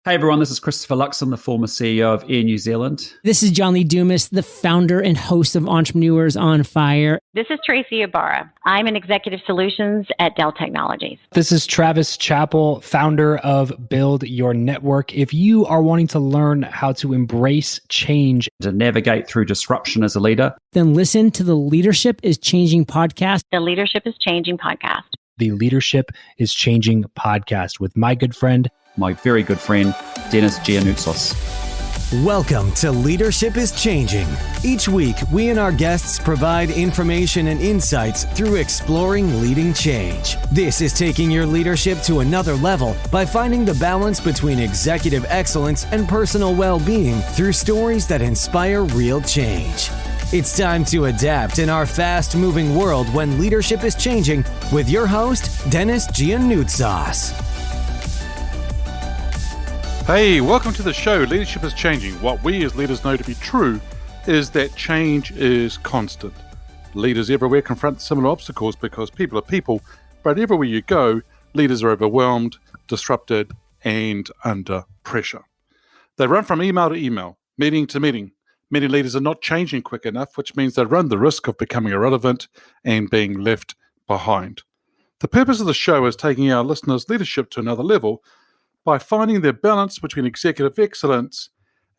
Hey everyone, this is Christopher Luxon, the former CEO of Air New Zealand. This is John Lee Dumas, the founder and host of Entrepreneurs on Fire. This is Tracy Ibarra. I'm in Executive Solutions at Dell Technologies. This is Travis Chappell, founder of Build Your Network. If you are wanting to learn how to embrace change, To navigate through disruption as a leader, Then listen to the Leadership is Changing podcast. The Leadership is Changing podcast. the Leadership is Changing podcast with my good friend, my very good friend, Denis Giannoutsos. Welcome to Leadership is Changing. Each week, we and our guests provide information and insights through exploring leading change. This is taking your leadership to another level by finding the balance between executive excellence and personal well-being through stories that inspire real change. It's time to adapt in our fast-moving world when leadership is changing with your host, Denis Giannoutsos. Hey, welcome to the show. Leadership is Changing. What we as leaders know to be true is that change is constant. Leaders everywhere confront similar obstacles because people are people, but everywhere you go, leaders are overwhelmed, disrupted, and under pressure. They run from email to email, meeting to meeting. Many leaders are not changing quick enough, which means they run the risk of becoming irrelevant and being left behind. The purpose of the show is taking our listeners' leadership to another level by finding their balance between executive excellence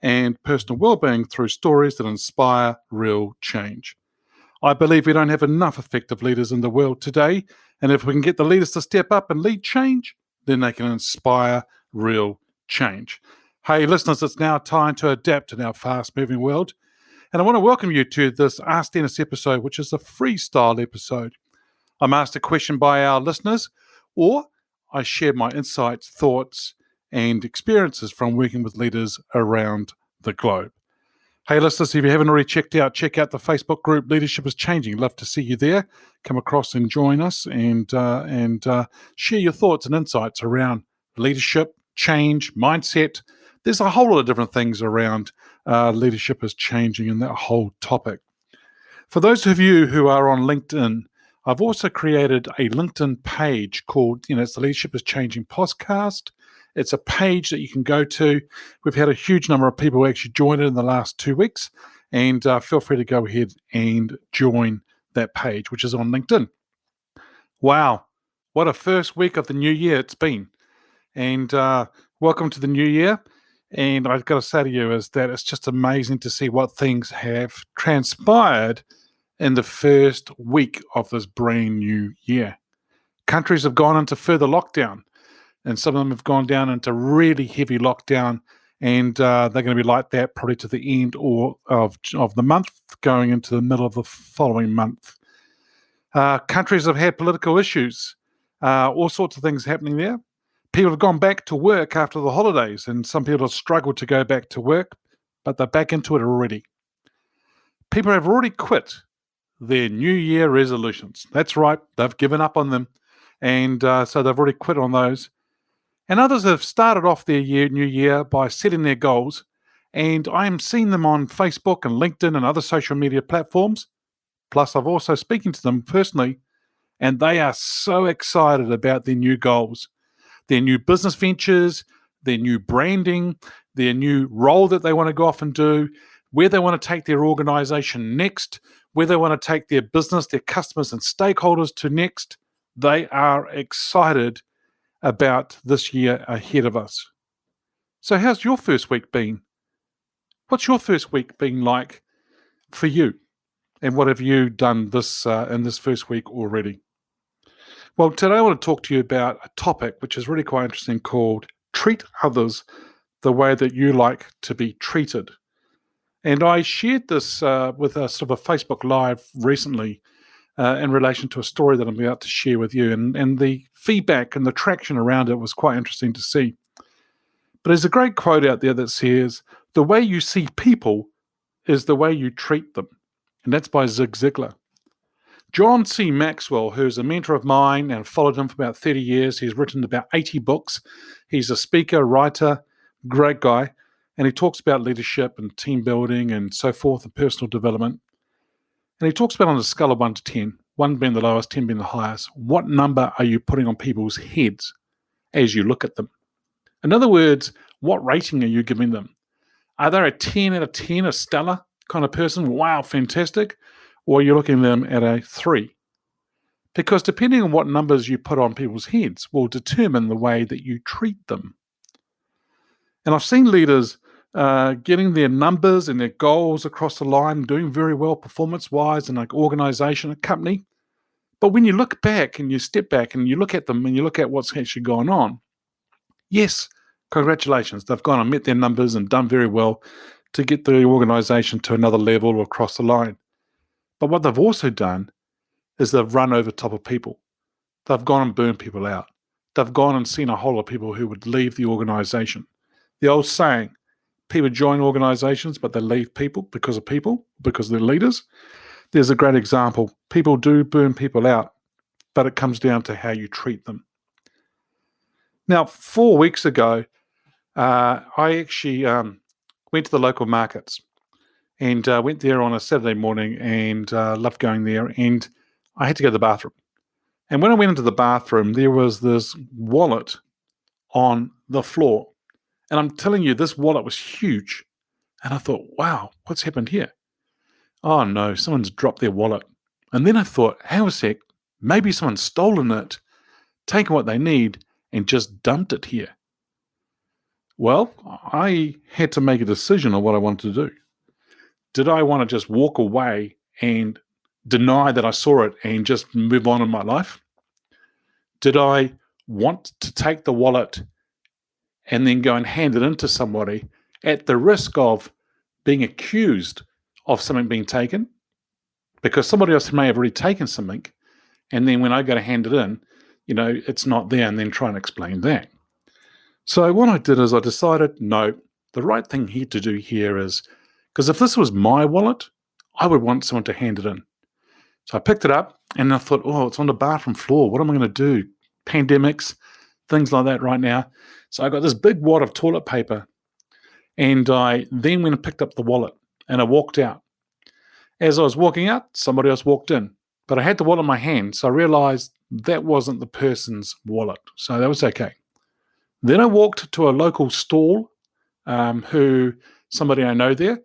and personal well-being through stories that inspire real change. I believe we don't have enough effective leaders in the world today, and if we can get the leaders to step up and lead change, then they can inspire real change. Hey listeners, it's now time to adapt in our fast-moving world, and I want to welcome you to this Ask Denis episode, which is a freestyle episode. I'm asked a question by our listeners, or I share my insights, thoughts, and experiences from working with leaders around the globe. Hey, listeners, if you haven't already check out the Facebook group Leadership is Changing. Love to see you there. Come across and join us and share your thoughts and insights around leadership, change, mindset. There's a whole lot of different things around leadership is changing and that whole topic. For those of you who are on LinkedIn, I've also created a LinkedIn page called, it's the Leadership is Changing podcast. It's a page that you can go to. We've had a huge number of people actually join it in the last 2 weeks, and feel free to go ahead and join that page, which is on LinkedIn. Wow, what a first week of the new year it's been. And welcome to the new year. And I've got to say to you is that it's just amazing to see what things have transpired in the first week of this brand new year. Countries have gone into further lockdown, and some of them have gone down into really heavy lockdown, and they're going to be like that probably to the end of the month, going into the middle of the following month. Countries have had political issues, all sorts of things happening there. People have gone back to work after the holidays, and some people have struggled to go back to work, but they're back into it already. People have already quit their New Year resolutions. That's right, they've given up on them, and so they've already quit on those. And others have started off their New Year by setting their goals, and I am seeing them on Facebook and LinkedIn and other social media platforms. Plus, I've also speaking to them personally, and they are so excited about their new goals, their new business ventures, their new branding, their new role that they want to go off and do, where they want to take their organization next, where they want to take their business, their customers and stakeholders to next. They are excited about this year ahead of us. So how's your first week been? What's your first week been like for you? And what have you done this in this first week already? Well, today I want to talk to you about a topic which is really quite interesting called Treat Others the Way That You Like to Be Treated. And I shared this with a sort of a Facebook Live recently in relation to a story that I'm about to share with you. And the feedback and the traction around it was quite interesting to see. But there's a great quote out there that says, "The way you see people is the way you treat them." And that's by Zig Ziglar. John C. Maxwell, who's a mentor of mine and followed him for about 30 years, he's written about 80 books. He's a speaker, writer, great guy. And he talks about leadership and team building and so forth and personal development. And he talks about on a scale of 1 to 10, 1 being the lowest, 10 being the highest, what number are you putting on people's heads as you look at them? In other words, What rating are you giving them? Are they a 10 out of 10, a stellar kind of person? Wow, fantastic. Or are you looking at them at a 3? Because depending on what numbers you put on people's heads will determine the way that you treat them. And I've seen leaders getting their numbers and their goals across the line, doing very well performance-wise in an organization, a company. But when you look back and you step back and you look at them and you look at what's actually going on, yes, congratulations, they've gone and met their numbers and done very well to get the organization to another level or across the line. But what they've also done is they've run over top of people. They've gone and burned people out. They've gone and seen a whole lot of people who would leave the organization. The old saying, people join organizations, but they leave people, because they're leaders. There's a great example. People do burn people out, but it comes down to how you treat them. Now, 4 weeks ago, I actually went to the local markets and went there on a Saturday morning and loved going there. And I had to go to the bathroom. And when I went into the bathroom, there was this wallet on the floor. And I'm telling you, this wallet was huge. And I thought, wow, what's happened here? Oh no, someone's dropped their wallet. And then I thought, hang on a sec, maybe someone's stolen it, taken what they need, and just dumped it here. Well, I had to make a decision on what I wanted to do. Did I want to just walk away and deny that I saw it and just move on in my life? Did I want to take the wallet and then go and hand it into somebody at the risk of being accused of something being taken? Because somebody else may have already taken something, and then when I go to hand it in, it's not there, and then try and explain that. So what I did is I decided, no, the right thing here to do here is, because if this was my wallet, I would want someone to hand it in. So I picked it up and I thought, oh, it's on the bathroom floor. What am I going to do? Pandemics, things like that right now. So I got this big wad of toilet paper and I then went and picked up the wallet and I walked out. As I was walking out, somebody else walked in, but I had the wallet in my hand. So I realized that wasn't the person's wallet. So that was okay. Then I walked to a local stall who somebody I know there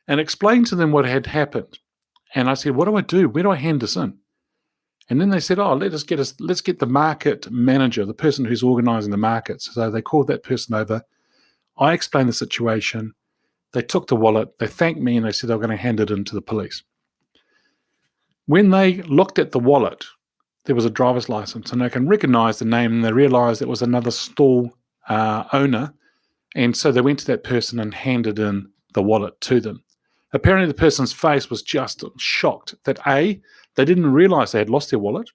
and explained to them what had happened. And I said, what do I do? Where do I hand this in? And then they said, oh, let's get the market manager, the person who's organizing the markets. So they called that person over. I explained the situation. They took the wallet. They thanked me and they said they were going to hand it in to the police. When they looked at the wallet, there was a driver's license and they can recognize the name and they realized it was another stall owner. And so they went to that person and handed in the wallet to them. Apparently the person's face was just shocked that A, they didn't realize they had lost their wallet,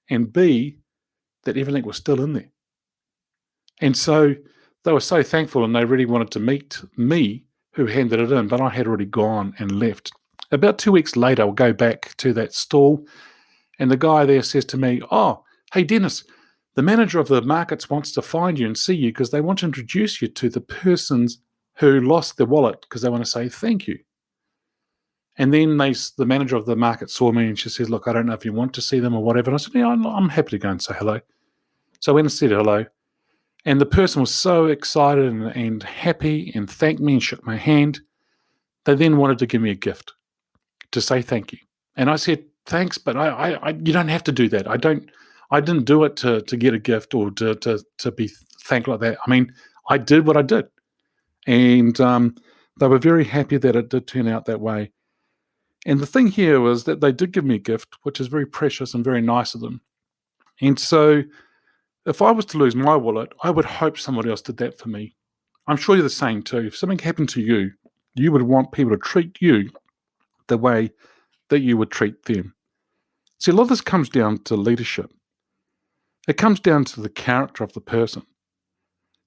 and B, that everything was still in there. And so they were so thankful and they really wanted to meet me who handed it in, but I had already gone and left. About 2 weeks later, I'll go back to that stall and the guy there says to me, oh, hey, Dennis, the manager of the markets wants to find you and see you because they want to introduce you to the persons who lost their wallet because they want to say thank you. And then the manager of the market saw me and she says, look, I don't know if you want to see them or whatever. And I said, yeah, I'm happy to go and say hello. So I went and said hello. And the person was so excited and happy and thanked me and shook my hand. They then wanted to give me a gift to say thank you. And I said, thanks, but you don't have to do that. I didn't do it to get a gift or to be thanked like that. I mean, I did what I did. And they were very happy that it did turn out that way. And the thing here was that they did give me a gift, which is very precious and very nice of them. And so if I was to lose my wallet, I would hope somebody else did that for me. I'm sure you're the same too. If something happened to you, you would want people to treat you the way that you would treat them. See, a lot of this comes down to leadership. It comes down to the character of the person.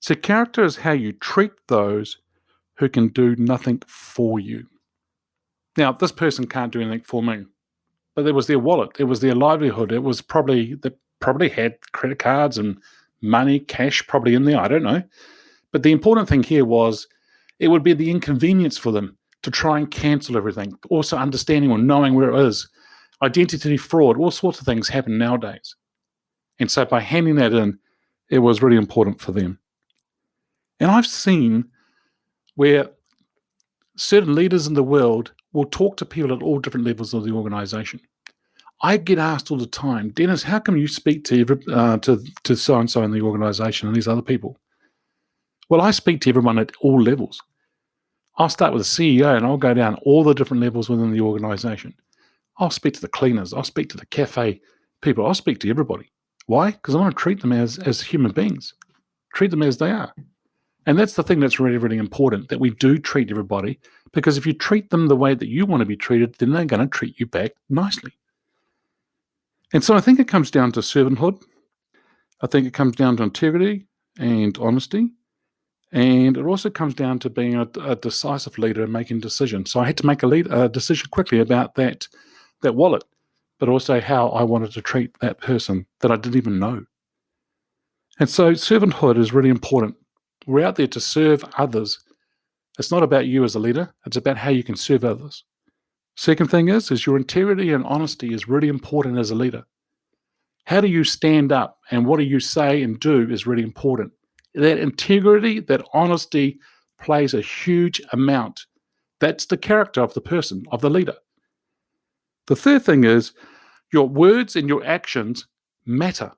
So character is how you treat those who can do nothing for you. Now, this person can't do anything for me, but it was their wallet. It was their livelihood. It was probably had credit cards and money, cash probably in there. I don't know. But the important thing here was it would be the inconvenience for them to try and cancel everything. Also understanding or knowing where it is. Identity fraud, all sorts of things happen nowadays. And so by handing that in, it was really important for them. And I've seen where certain leaders in the world will talk to people at all different levels of the organization. I get asked all the time, Dennis, how come you speak to so-and-so in the organization and these other people? Well, I speak to everyone at all levels. I'll start with the CEO and I'll go down all the different levels within the organization. I'll speak to the cleaners. I'll speak to the cafe people. I'll speak to everybody. Why? Because I want to treat them as human beings, treat them as they are. And that's the thing that's really, really important, that we do treat everybody, because if you treat them the way that you want to be treated, then they're going to treat you back nicely. And so I think it comes down to servanthood. I think it comes down to integrity and honesty. And it also comes down to being a decisive leader and making decisions. So I had to make a decision quickly about that wallet, but also how I wanted to treat that person that I didn't even know. And so servanthood is really important. We're out there to serve others. It's not about you as a leader. It's about how you can serve others. Second thing is your integrity and honesty is really important as a leader. How do you stand up and what do you say and do is really important. That integrity, that honesty plays a huge amount. That's the character of the person, of the leader. The third thing is your words and your actions matter.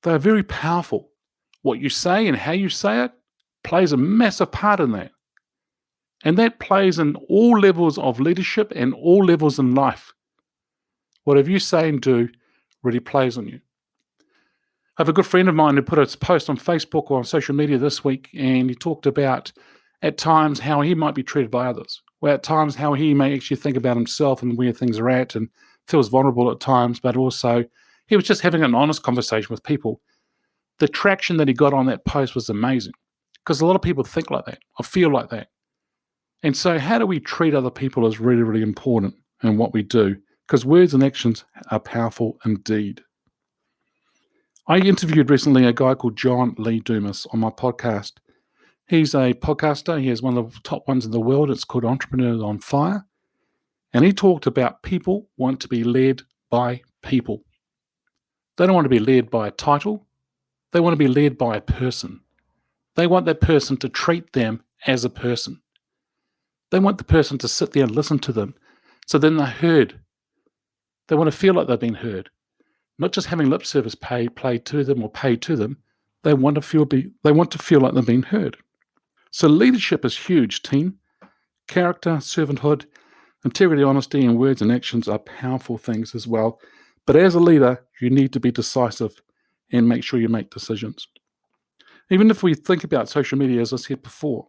They're very powerful. What you say and how you say it plays a massive part in that. And that plays in all levels of leadership and all levels in life. Whatever you say and do really plays on you. I have a good friend of mine who put a post on Facebook or on social media this week, and he talked about at times how he might be treated by others, or at times how he may actually think about himself and where things are at and feels vulnerable at times, but also he was just having an honest conversation with people. The traction that he got on that post was amazing, because a lot of people think like that or feel like that. And so how do we treat other people is really, really important in what we do, because words and actions are powerful indeed. I interviewed recently a guy called John Lee Dumas on my podcast. He's a podcaster. He is one of the top ones in the world. It's called Entrepreneurs on Fire. And he talked about people want to be led by people. They don't want to be led by a title. They want to be led by a person. They want that person to treat them as a person. They want the person to sit there and listen to them, so then they're heard. They want to feel like they've been heard. Not just having lip service played to them or paid to them. They want to feel like they've been heard. So leadership is huge, team. Character, servanthood, integrity, honesty, and words and actions are powerful things as well. But as a leader, you need to be decisive and make sure you make decisions. Even if we think about social media, as I said before,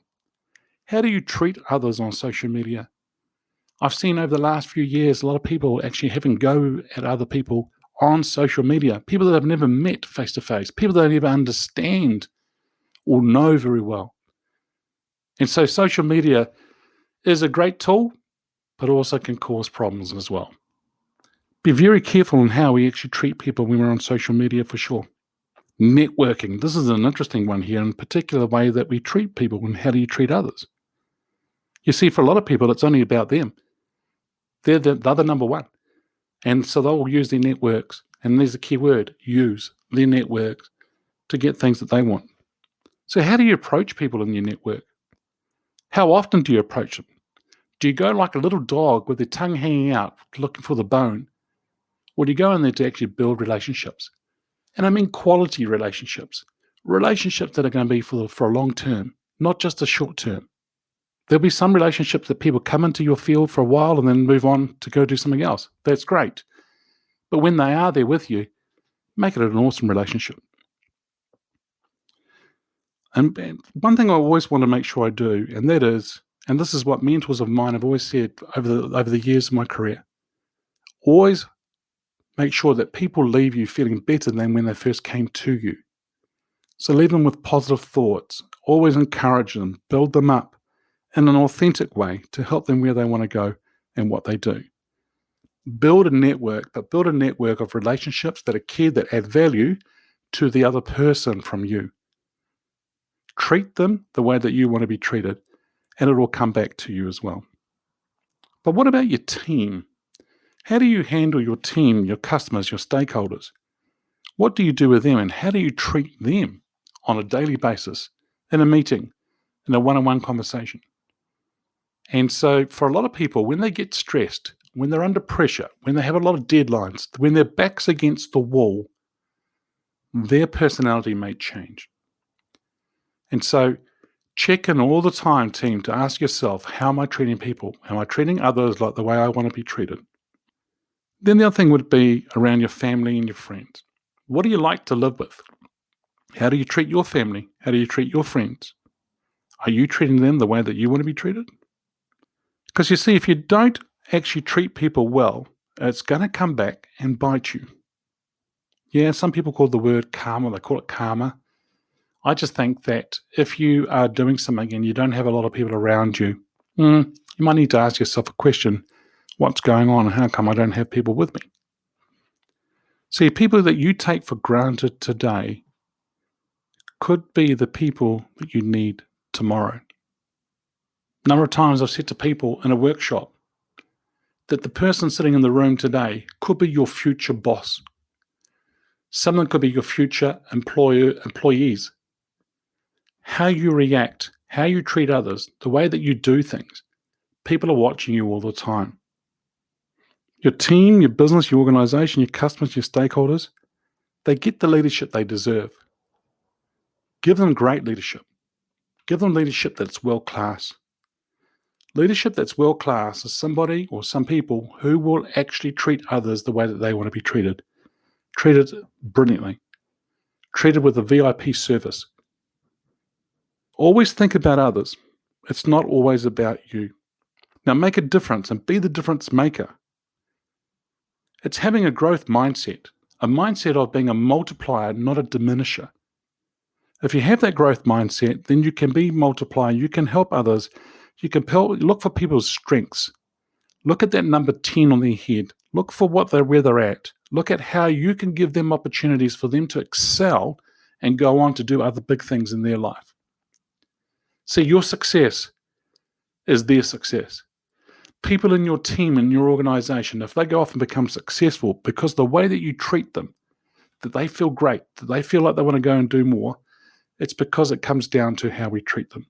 how do you treat others on social media? I've seen over the last few years a lot of people actually having go at other people on social media, people that I've never met face to face, people that I never understand or know very well. And so social media is a great tool, but also can cause problems as well. Be very careful in how we actually treat people when we're on social media for sure. Networking. This is an interesting one here, in particular the way that we treat people and how do you treat others. You see, for a lot of people, it's only about them. They're the number one. And so they'll use their networks, and there's a key word, use their networks to get things that they want. So how do you approach people in your network? How often do you approach them? Do you go like a little dog with their tongue hanging out, looking for the bone? Or do you go in there to actually build relationships? And I mean quality relationships. Relationships that are going to be for a long term, not just a short term. There'll be some relationships that people come into your field for a while and then move on to go do something else. That's great. But when they are there with you, make it an awesome relationship. And one thing I always want to make sure I do, and that is, and this is what mentors of mine have always said over the years of my career, always make sure that people leave you feeling better than when they first came to you. So leave them with positive thoughts, always encourage them, build them up in an authentic way to help them where they want to go and what they do. Build a network, but build a network of relationships that are key, that add value to the other person from you. Treat them the way that you want to be treated, and it will come back to you as well. But what about your team? How do you handle your team, your customers, your stakeholders? What do you do with them, and how do you treat them on a daily basis in a meeting, in a one-on-one conversation. And so for a lot of people, when they get stressed, when they're under pressure, when they have a lot of deadlines, when their back's against the wall, their personality may change. And so check in all the time, team, to ask yourself, how am I treating people? Am I treating others like the way I want to be treated? Then the other thing would be around your family and your friends. What do you like to live with? How do you treat your family? How do you treat your friends? Are you treating them the way that you want to be treated? Because you see, if you don't actually treat people well, it's going to come back and bite you. Yeah, some people call the word karma, they call it karma. I just think that if you are doing something and you don't have a lot of people around you, you might need to ask yourself a question, what's going on and how come I don't have people with me? See, people that you take for granted today could be the people that you need tomorrow. A number of times I've said to people in a workshop that the person sitting in the room today could be your future boss. Someone could be your future employees. How you react, how you treat others, the way that you do things, people are watching you all the time. Your team, your business, your organization, your customers, your stakeholders, they get the leadership they deserve. Give them great leadership. Give them leadership that's world-class. Leadership that's world-class is somebody or some people who will actually treat others the way that they want to be treated. Treated brilliantly. Treated with a VIP service. Always think about others. It's not always about you. Now make a difference and be the difference maker. It's having a growth mindset, a mindset of being a multiplier, not a diminisher. If you have that growth mindset, then you can be multiplier, you can help others, you can look for people's strengths. Look at that number 10 on their head. Look for where they're at. Look at how you can give them opportunities for them to excel and go on to do other big things in their life. See, your success is their success. People in your team, in your organization, if they go off and become successful because the way that you treat them, that they feel great, that they feel like they want to go and do more, it's because it comes down to how we treat them.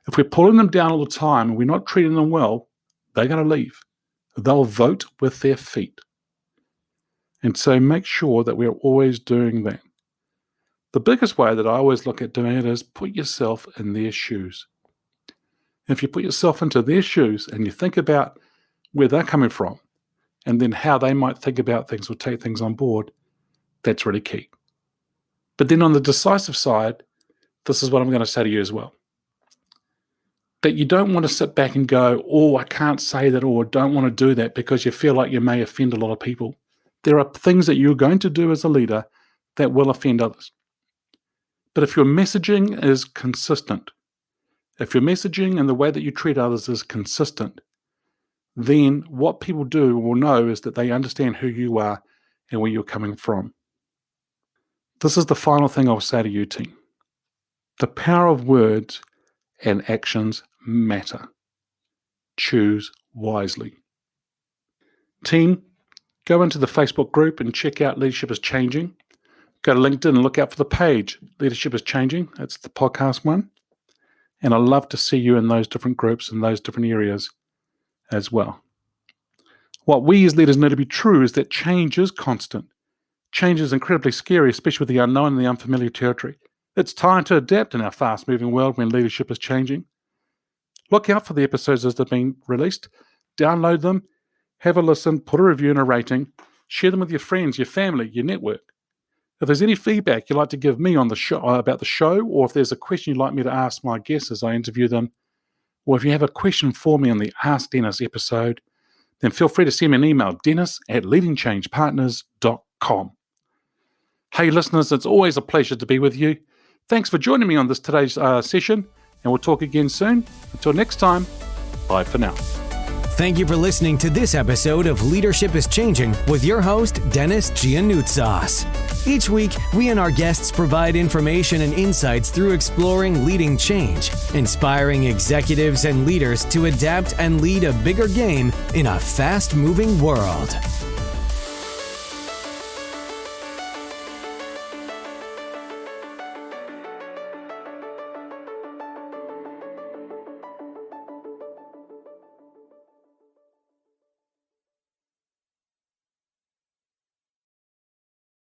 If we're pulling them down all the time and we're not treating them well, they're going to leave. They'll vote with their feet. And so make sure that we're always doing that. The biggest way that I always look at doing it is put yourself in their shoes. If you put yourself into their shoes and you think about where they're coming from and then how they might think about things or take things on board, that's really key. But then on the decisive side, this is what I'm going to say to you as well. That you don't want to sit back and go, I can't say that, or don't want to do that because you feel like you may offend a lot of people. There are things that you're going to do as a leader that will offend others. But if your messaging is consistent, if your messaging and the way that you treat others is consistent, then what people will know is that they understand who you are and where you're coming from. This is the final thing I'll say to you, team. The power of words and actions matter. Choose wisely. Team, go into the Facebook group and check out Leadership is Changing. Go to LinkedIn and look out for the page, Leadership is Changing. That's the podcast one. And I love to see you in those different groups and those different areas as well. What we as leaders know to be true is that change is constant. Change is incredibly scary, especially with the unknown and the unfamiliar territory. It's time to adapt in our fast-moving world when leadership is changing. Look out for the episodes as they're being released. Download them, have a listen, put a review and a rating, share them with your friends, your family, your network. If there's any feedback you'd like to give me on the show about the show, or if there's a question you'd like me to ask my guests as I interview them, or if you have a question for me on the Ask Denis episode, then feel free to send me an email, dennis@leadingchangepartners.com. Hey listeners, it's always a pleasure to be with you. Thanks for joining me on today's session, and we'll talk again soon. Until next time, bye for now. Thank you for listening to this episode of Leadership is Changing with your host, Denis Giannoutsas. Each week, we and our guests provide information and insights through exploring leading change, inspiring executives and leaders to adapt and lead a bigger game in a fast-moving world.